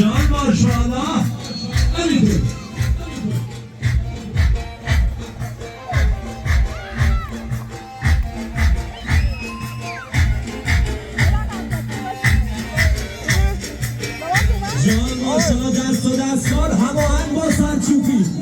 جان ماشاءالله علی جان ماشاءالله دست و دستار هماهنگ با سرچوبی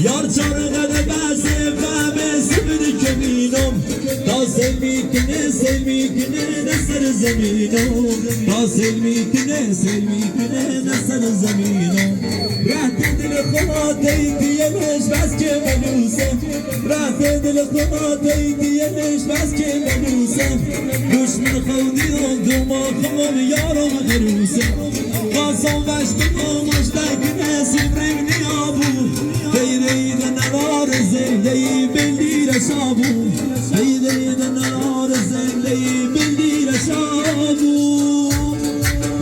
یار چارقه بسه فهمه سبری کمینم تا سل میکنه نسر زمینم تا سل میکنه نسر زمینم رهت دل خواهده دیمش بس که منوسم رهت دل خواهده دیمش بس که منوسم دشمن خودی دماغم یارم غروسم قاسم وش بگمش تک نسیم رنگ نیابو دیدن نار زندهی بلیر شابو دیدن نار زندهی بلیر شابو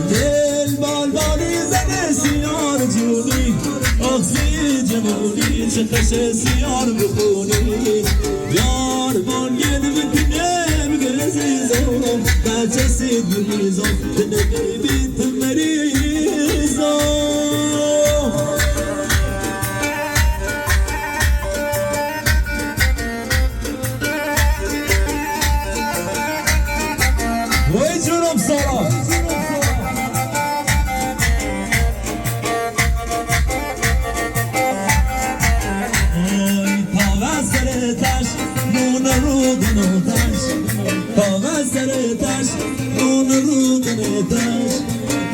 دل بالبالی زنه سیار جونی آخسی جمونی چه خش سیار بخونی یار بانید بکنه بگر عزیزم بچه سید بریزم دنگی بیت مریزم وای جونم سارا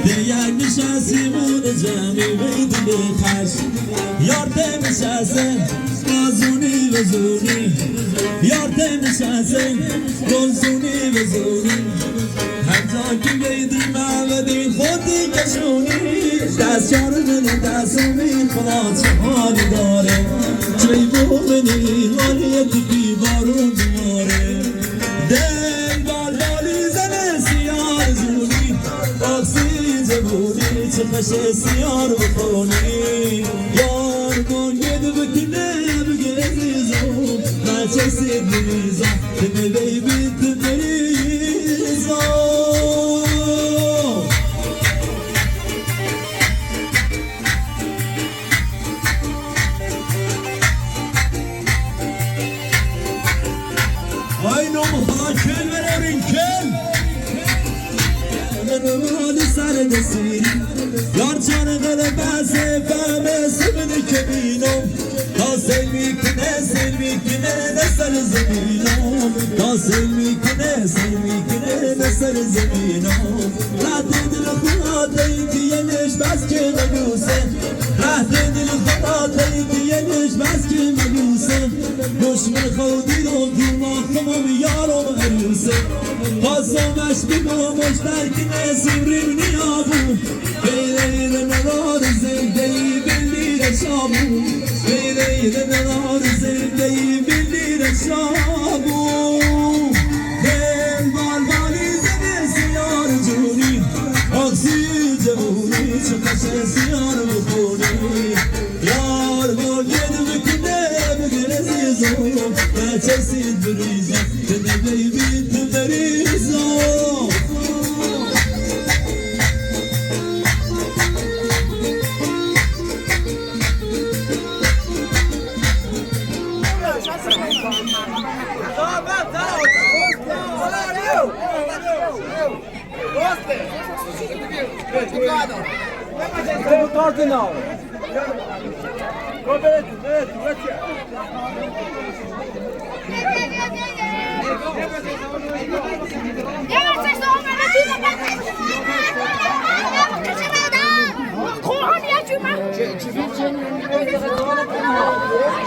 دیگر نشستیمون جمعی بیدی بخش یارده نشستن نازونی و زونی یارده نشستن گلزونی و زونی حتی که بیدی مولدی خودی کشونی دست چارمون دستومی خدا چه حالی داره چه مومنی حالیتی بیبارون بیاره دل بالبالی زنه سیار زونی آقسی جبونی چه خشه سیار بخونی یار گنگد بکنه بگه عزیزم بچه سید بریزم دمه بیبیت بریزم ay no muhakkil verin kel منو سر دستی یار چار قلبه فهمه سبنی کبینم تا سل میکنه نسر زمینم تا سل میکنه نسر زمینم رهت دل خواهده دیگهش بس که منوسه رهت دل خواهده دیگهش بس که منوسه دشمن خودی رو دماغم یارم عروسه قاسمش بگمش درک نسیم ریم نیابو جوونی چه قشنگ یار بخونی یار گل بکنه بگره زیزو بچه سید بریزم کنه بیبی تو بریزم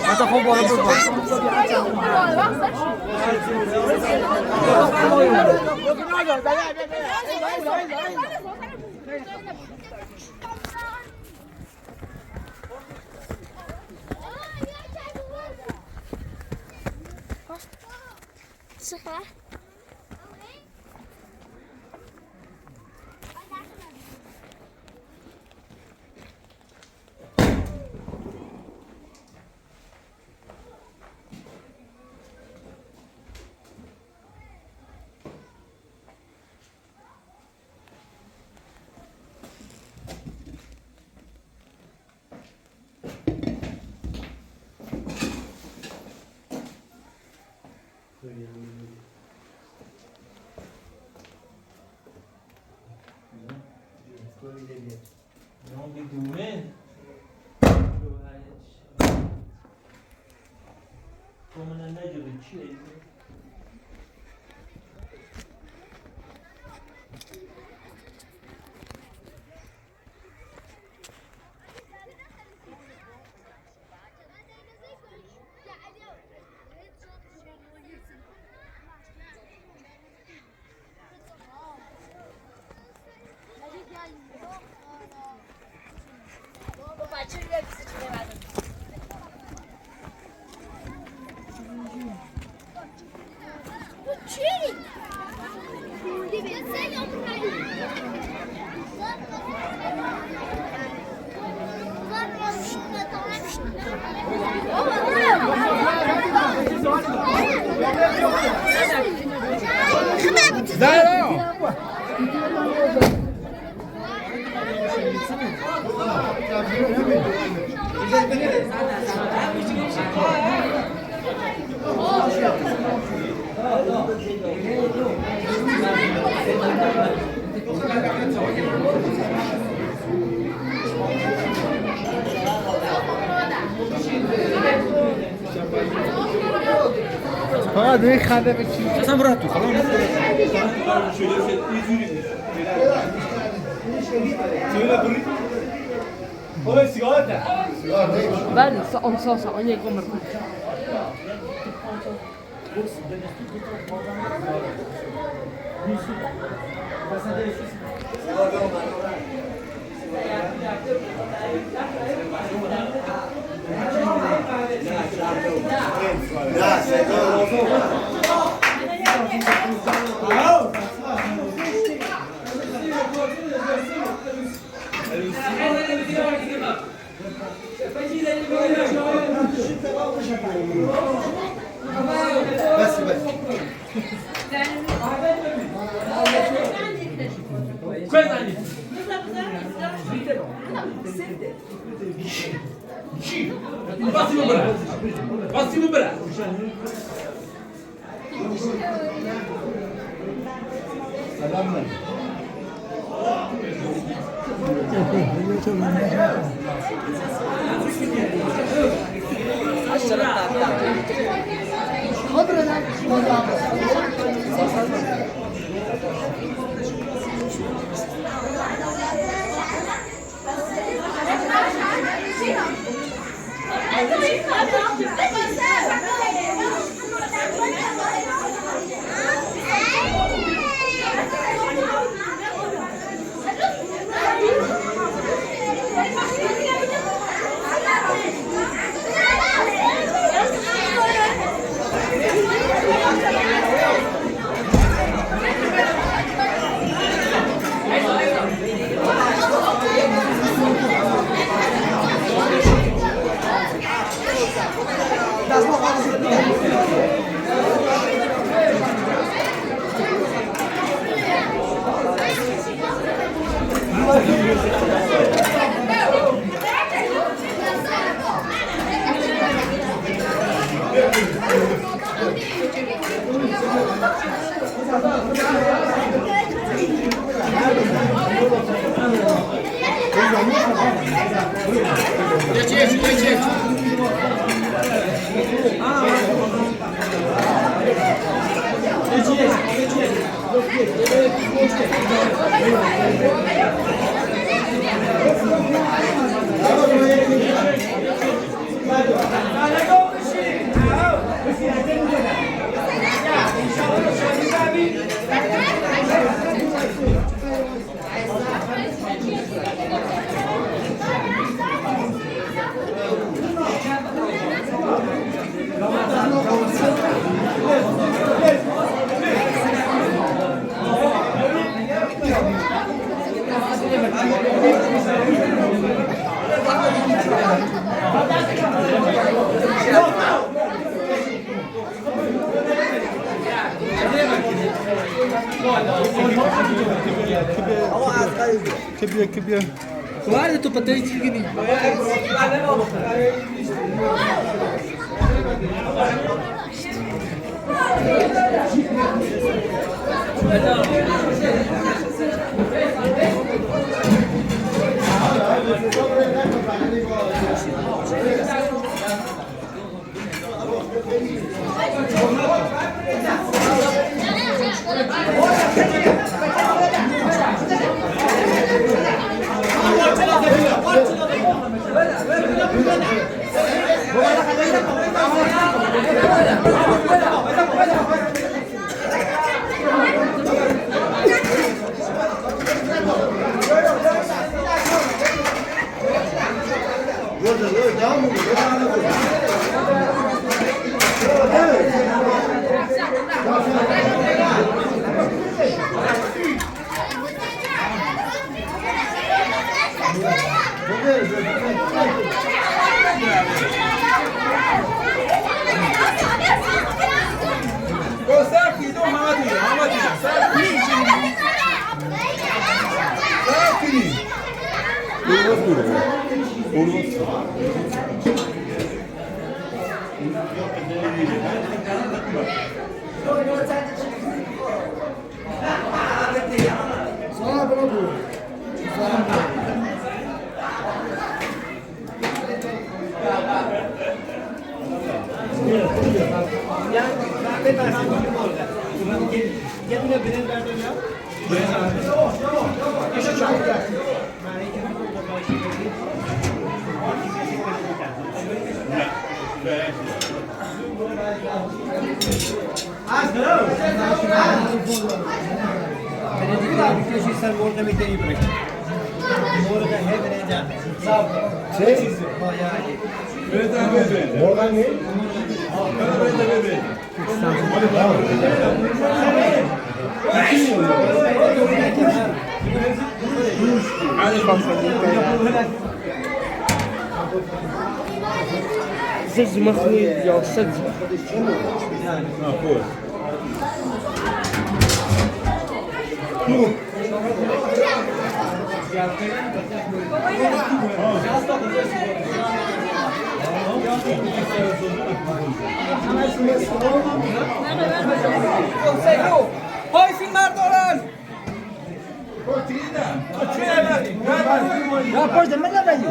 حتی خوب بالا بکن Sıra. Non بدونه come nel meglio del cinese فقط یک خنده بچین اصلا برات تو خلاص بله سا آنیه گمر کن Passimo per Кибе. Guarda, tu patente gini. Zedzi machni ya sedzi. Poi filmardolar. Ya poi de mena dayı.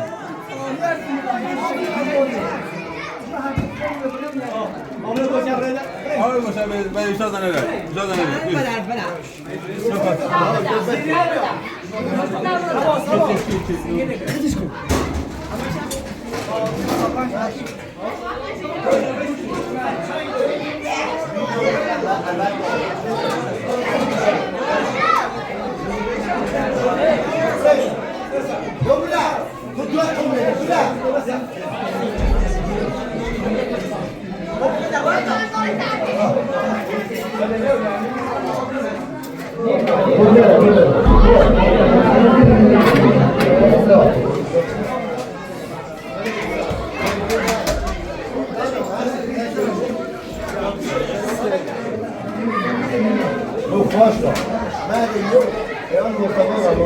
Não gosta. Mas eu não gostava.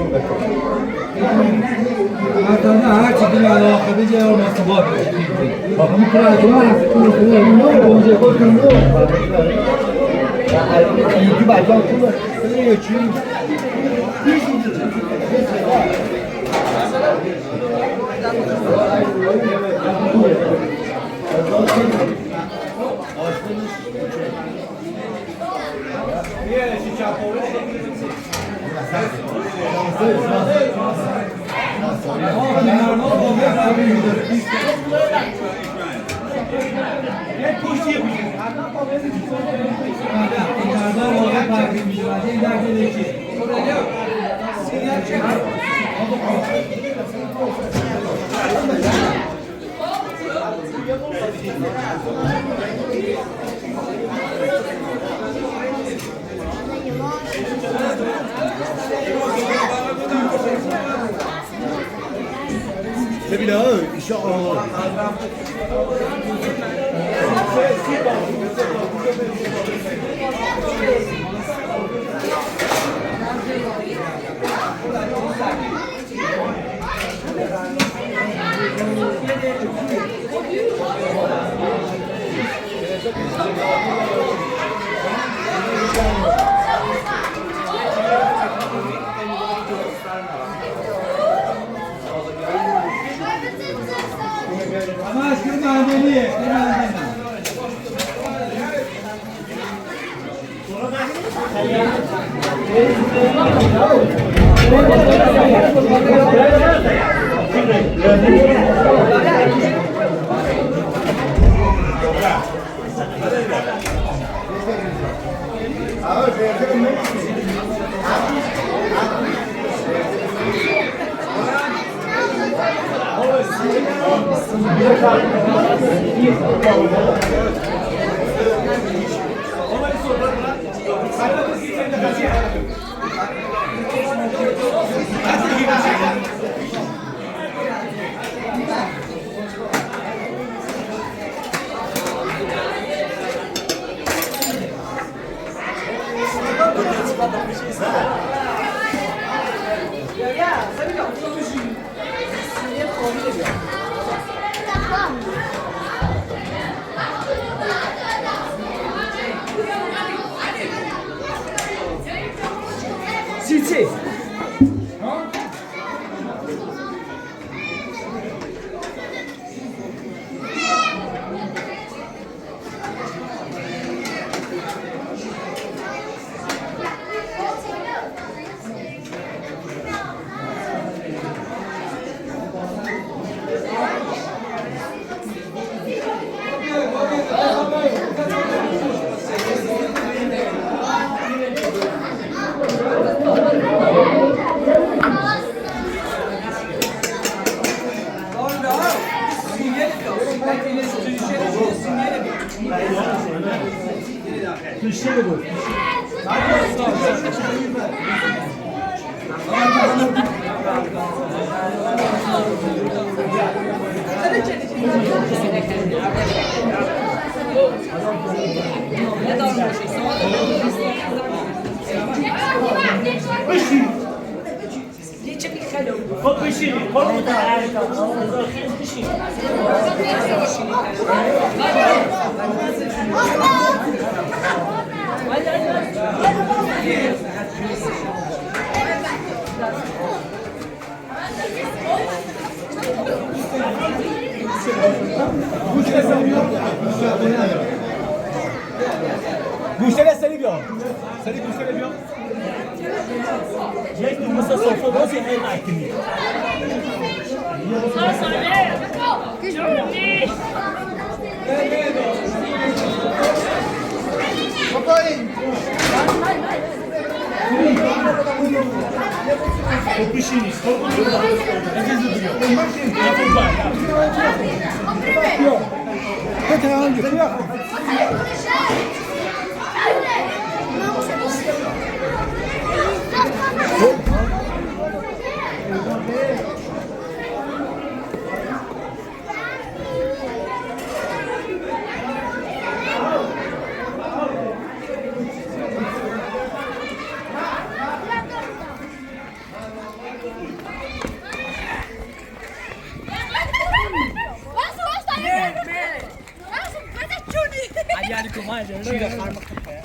Merdana her çekim alakalı şey olması var. Bakın kuralım var. İyi bacak kullan. Tabii la işe alalım. Ama aşkım anneli. Çiçi. Guştere seni bir al. Seni guştere bir al. Jack Musa Sofo você é like O piscina, عادي كمان جريرة خارمة كفاية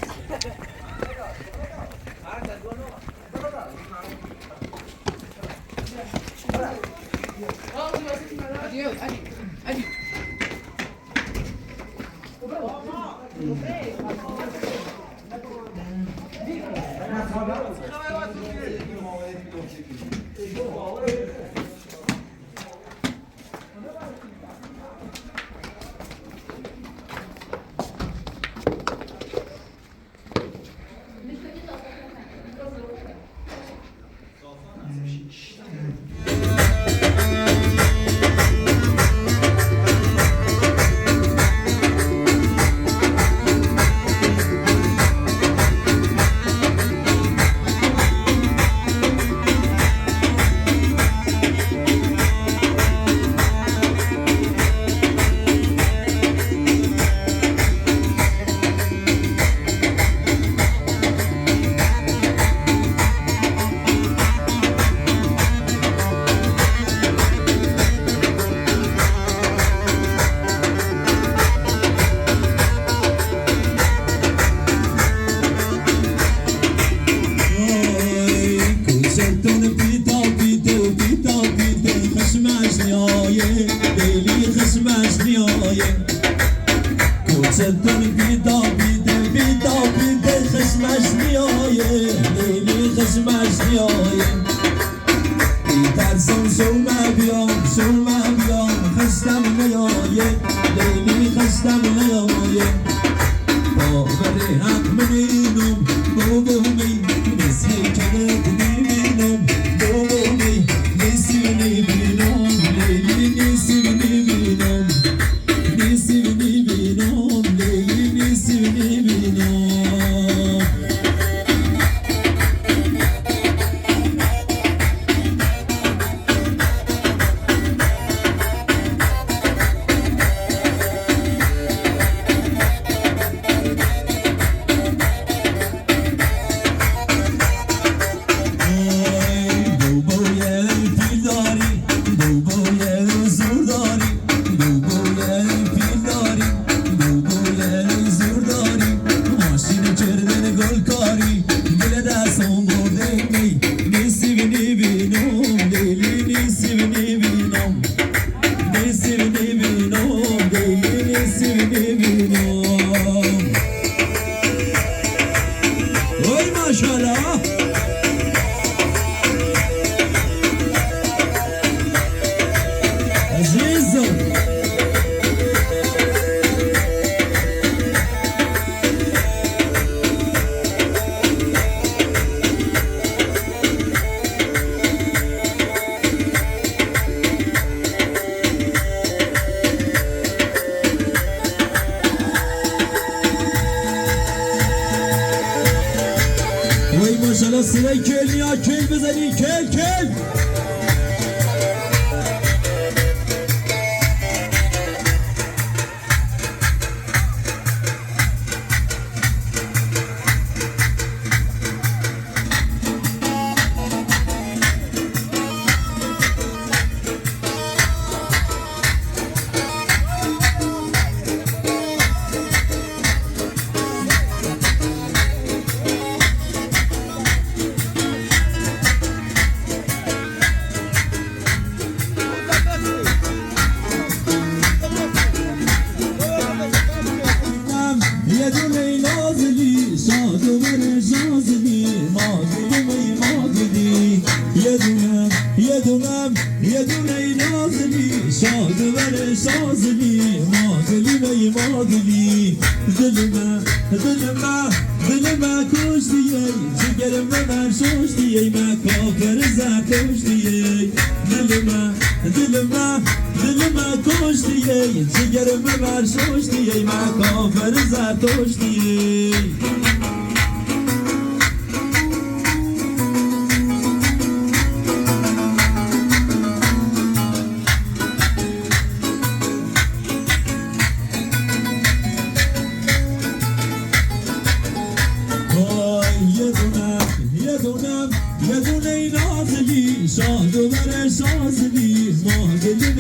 شاد و بر شازلی ماگلی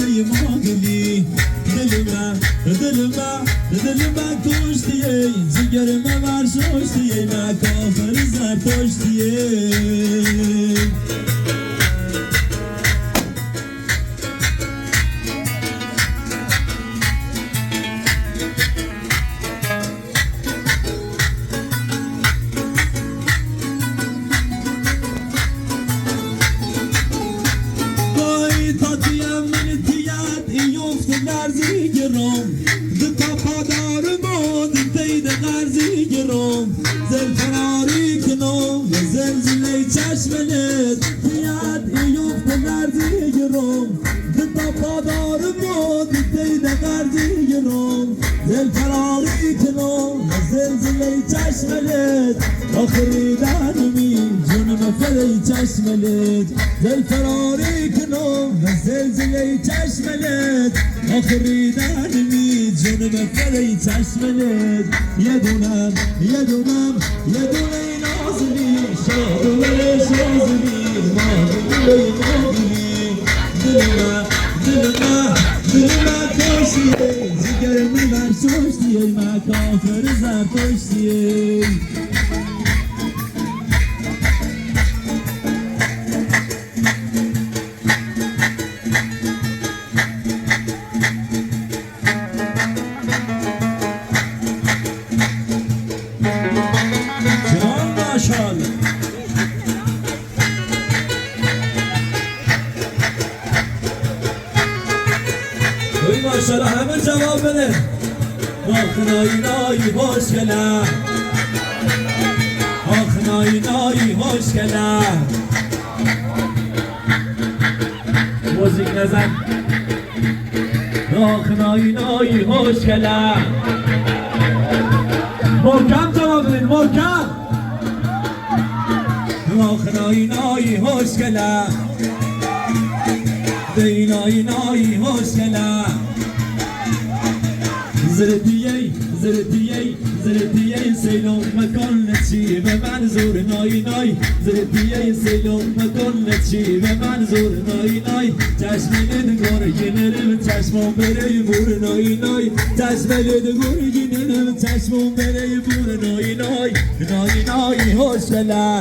دلم کشتیه جگر من برشاشتیه من کافر زرتشتیه چشمنت بیاد ایوب نردی گرم دتا پادار بود دید قردی گرم دل فراری کنم زلزله چشمنت آخری دانمی جونم فری چشمنت دل فراری کنم زلزله چشمنت آخری دانمی جونم فری چشمنت یه دونم نازلی شادوه شازلی ماغلی دلما کشیه جگر من برشاشتیه ما کافر زرتشتیه ماشاءالله وی ماشاءالله همه جواب بده آخ نایی خوشگله آخ نایی خوشگله موزیک نزن آخ نایی خوشگله محکم جواب بدید محکم آخ نایی خوشگله دی نایی خوشگله زرتیه سیلون مکن چی به منظور نای زرتیه سیلون مکن چی به منظور نای چشمه دگور گینرم چشمم بره بور نای چشمه دگور گینرم چشمم بره بور نای خوشگله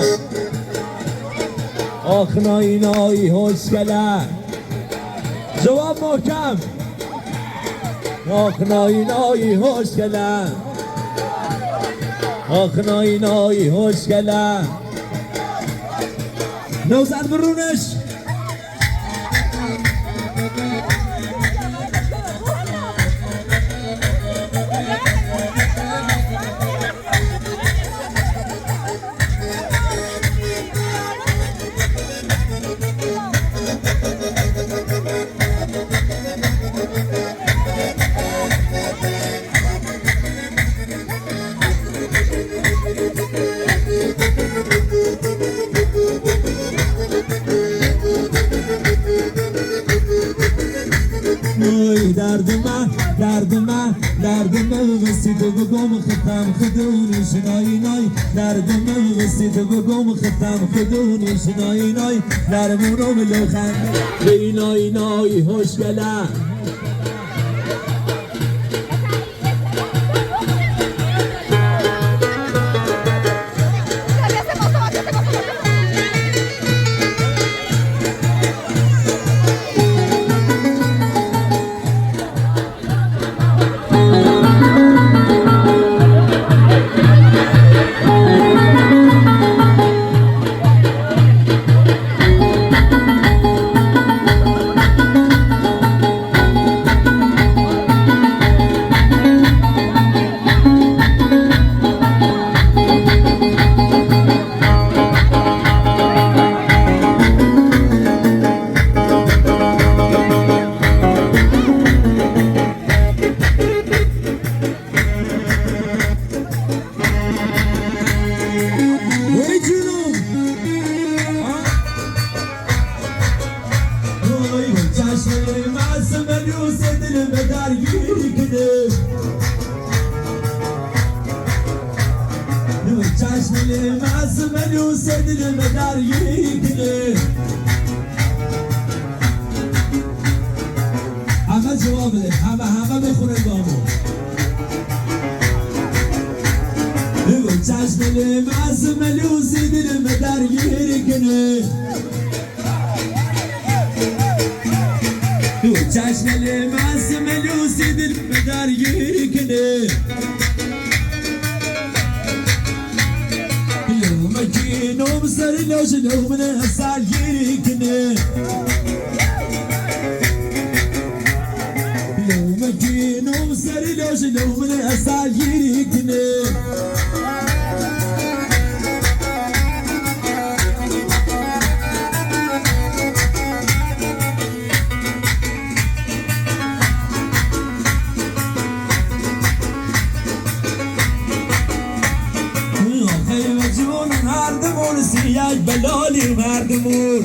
آخ نایی خوشگله جواب محکم آخ نایی خوشگله آخ نایی خوشگله نوزد برونش دردم رسید بگم ختم خدونیش نای دردم رسید بگم ختم خدونیش نای درمونو بلو خنده نای خوشگله چشم معصومه دوست دل به درگیری کنه ادامه بده همه بخونه گامو بگو چشم دلم از ملوسی دلم درگیر کنه بگو چشم دلم از ملوسی دلم درگیر کنه مكينوم سر لو شنو من هسال يريكني لو مكينوم سر لو شنو من هسال يريكني سیاج بلالی مردمون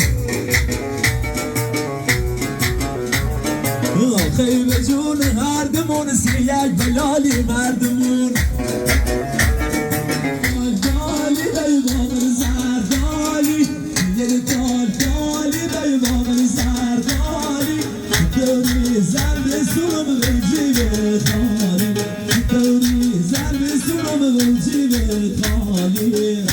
خیلی جون هردمون سیاج بلالی مردمون دالی دای بابر زردالی یه دالی دای بابر زردالی دوری زرد سونم بجیب خالی دوری زرد سونم بجیب خالی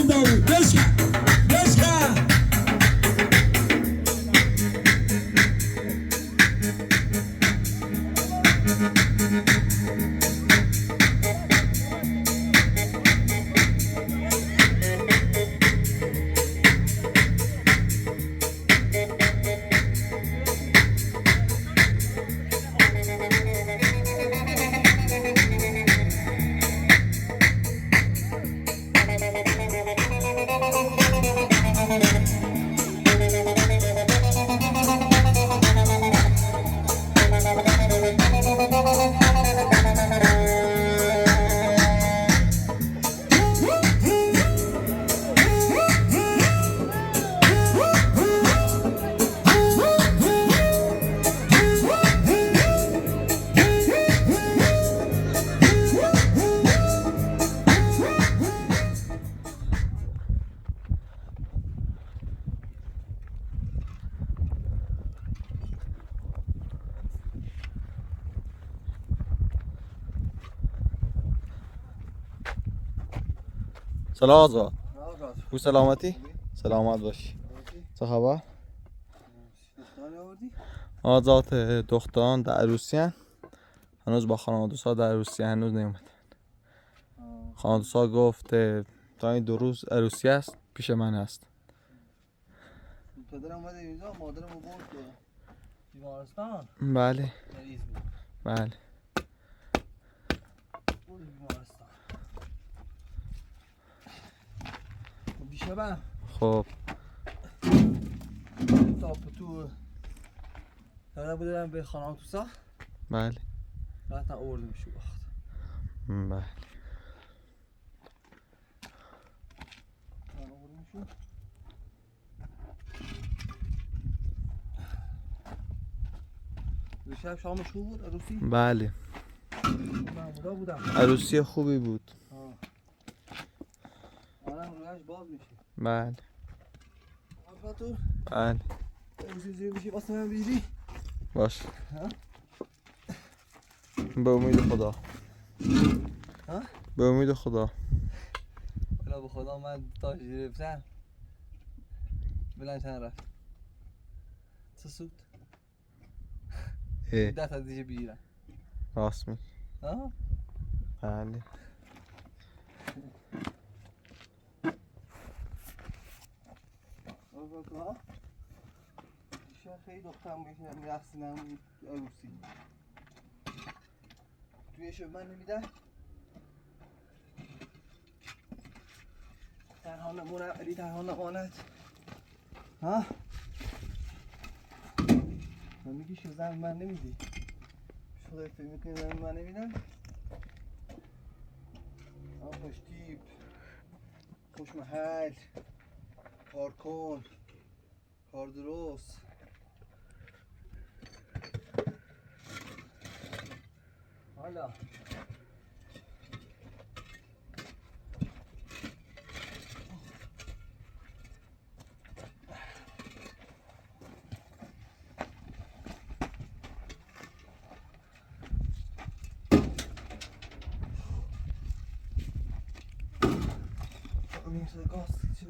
حسین داوود بشکن سلام آقا. خوش سلامتی؟ سلامت باشی. چه خبر؟ آزاد دختران در عروسی هنوز با خانواده در عروسی هنوز نیومد. خانواده گفت تا این 2 روز عروسی است پیش من است. پدرم اومده اینجا مادرم رو برد بیمارستان. بله مریض بود. بله برد بیمارستان. دیشبم خب تا تو داده بودم به خانه توسا. بله رفتن آوردیم شو وقت. بله دیشب شامش خوب بود عروسی؟ بله من بودم. عروسی خوبی بود. آنم رویش باز میشه. بله آفاتو بله عروسی زیر میشه واسه من بیری؟ باش به امید خدا. ها؟ به امید خدا. بلا به خدا من تاج گرفتم بلند چند رفت چه سود؟ دست از دیگه بگیرم راست میگی. ها؟ بله ها؟ دیشب خیلی دخترم باشیم میرخصیدم عروسی توی شب من نمیدن تنها نمونم علی تنها نماند ها؟ من میگی شو زن من نمیدی شو فکر میکنی زن من نمیدن خوش تیپ خوش محل کار کن کار درست حالا میشه گاز چی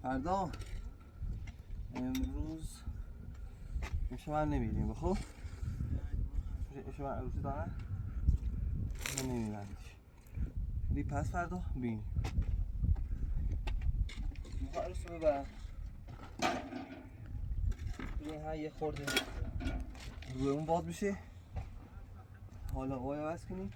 فردا امروز میشه من نمیریم بخور میشه من عروسی دارن من نمیرندش دی پس فردا بینیم میخواه عروسی ببرم بینیم ها یه خورده روی اون باز بشه حالا آقای عوض کنیم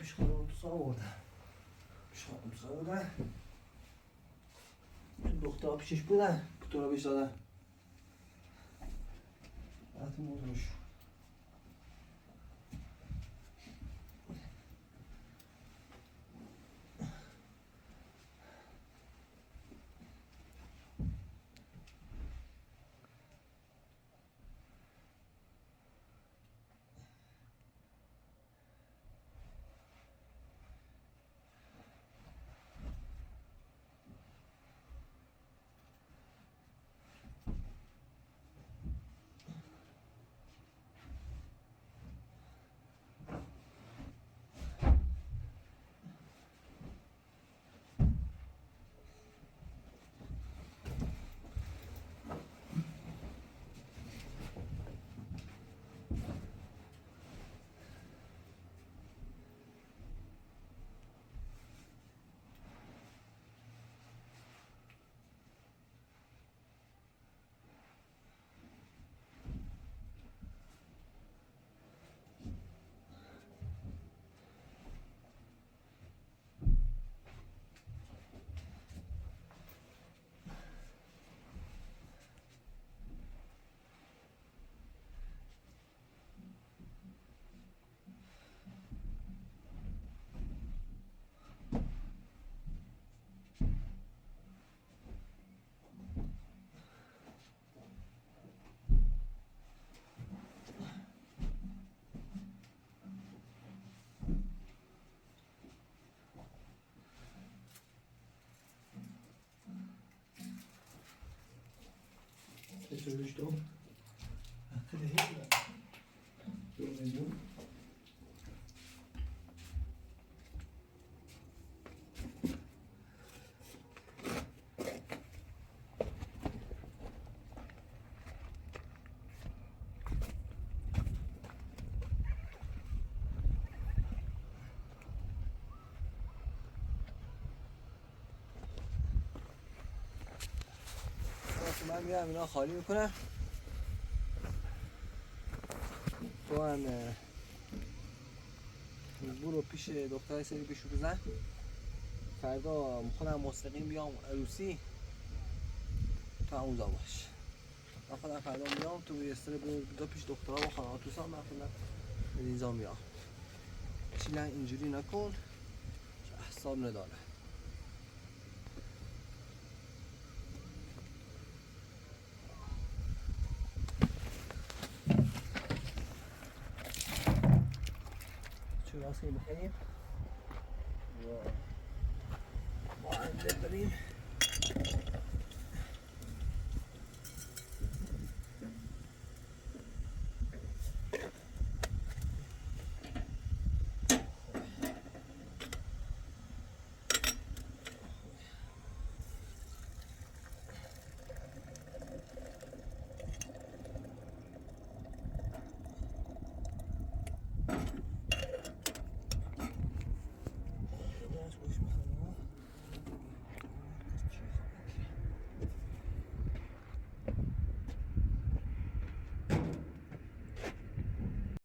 پیش خانم تو سا آوردن پیش خانم تو سا بودن دخترها پیشش بودن پتورا بهش دادن رفتیم موضوعش Natürlich doch. من میرم اینا خالی میکنم تو هم برو پیش دختر سری بشو بزن فردا خودم مستقیم بیام عروسی تو همون جا باش من خودم فردا میام تو بیستر برو پیش دخترها با خانه تو من خودم به اینجا میام چیلن اینجوری نکن احساب نداره چه راستی بخیریم با هم بریم